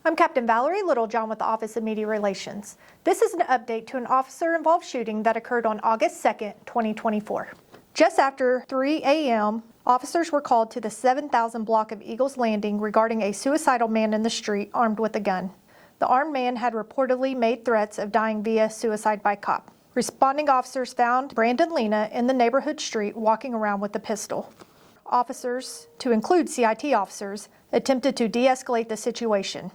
I'm Captain Valerie Littlejohn with the Office of Media Relations. This is an update to an officer-involved shooting that occurred on August 2nd, 2024. Just after 3 a.m., officers were called to the 7,000 block of Eagles Landing regarding a suicidal man in the street armed with a gun. The armed man had reportedly made threats of dying via suicide by cop. Responding officers found Brandon Lena in the neighborhood street walking around with a pistol. Officers, to include CIT officers, attempted to de-escalate the situation.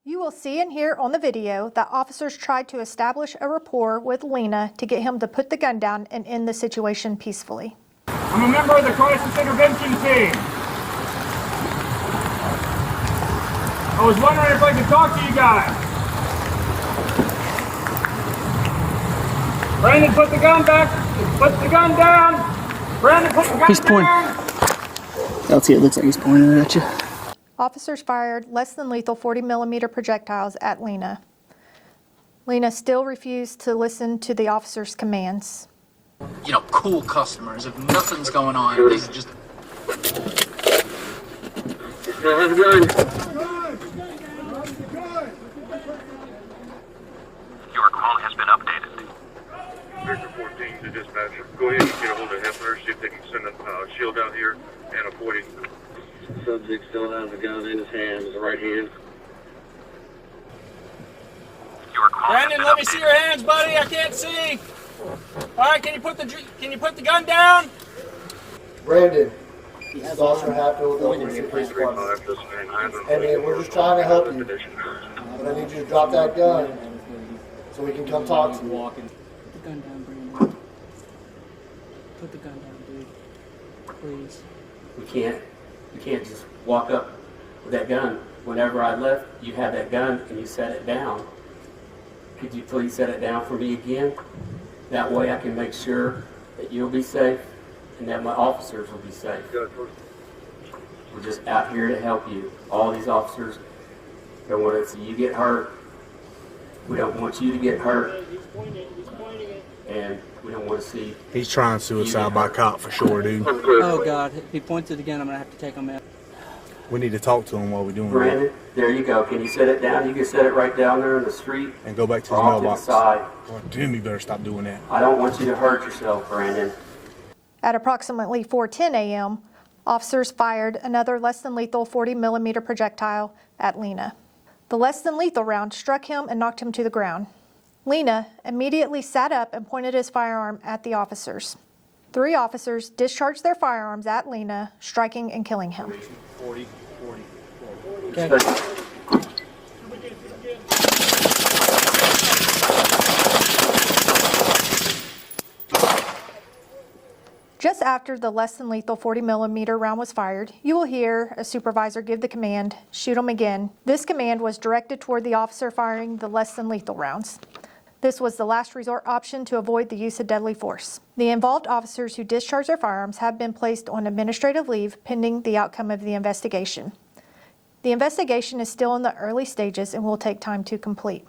You will see and hear on the video that officers tried to establish a rapport with Lena to get him to put the gun down and end the situation peacefully. I'm a member of the crisis intervention team. I was wondering if I could talk to you guys. Brandon, put the gun back. Put the gun down. Brandon, put the gun He's pointing. down. That's it. Looks like he's pointing at you. Officers fired less than lethal 40mm projectiles at Lena. Lena still refused to listen to the officer's commands. You know, cool customers. If nothing's going on, these are just... Your call has been updated. Victor 14 to dispatcher. Go ahead and get a hold of Heffler, see if they can send a shield out here and a 40. Subject still has a gun in his hand, his right hand. Your call Brandon, let me see your hands, buddy. I can't see. All right, can you put the gun down? Brandon, this is Officer Hatfield with the Police Department. And we're just trying to help you. But I need you to drop that gun so we can come talk to you. Put the gun down, Brandon. Put the gun down, dude. Please. You can't just walk up with that gun. Whenever I left, you had that gun and you set it down. Could you please set it down for me again? That way I can make sure that you'll be safe and that my officers will be safe. We're just out here to help you. All these officers don't want to see you get hurt. We don't want you to get hurt. And we don't want to see... He's trying suicide by cop for sure, dude. Oh, God. If he points it again, I'm going to have to take him out. We need to talk to him while we're doing Brandon, there you go. Can you set it down? You can set it right down there in the street. And go back to his off mailbox. To the side. Oh, damn, you better stop doing that. I don't want you to hurt yourself, Brandon. At approximately 4:10 a.m., officers fired another less than lethal 40mm projectile at Lena. The less than lethal round struck him and knocked him to the ground. Lena immediately sat up and pointed his firearm at the officers. 3 officers discharged their firearms at Lena, striking and killing him. 40. Okay. Just after the less than lethal 40mm round was fired, you will hear a supervisor give the command, "Shoot him again." This command was directed toward the officer firing the less than lethal rounds. This was the last resort option to avoid the use of deadly force. The involved officers who discharged their firearms have been placed on administrative leave pending the outcome of the investigation. The investigation is still in the early stages and will take time to complete.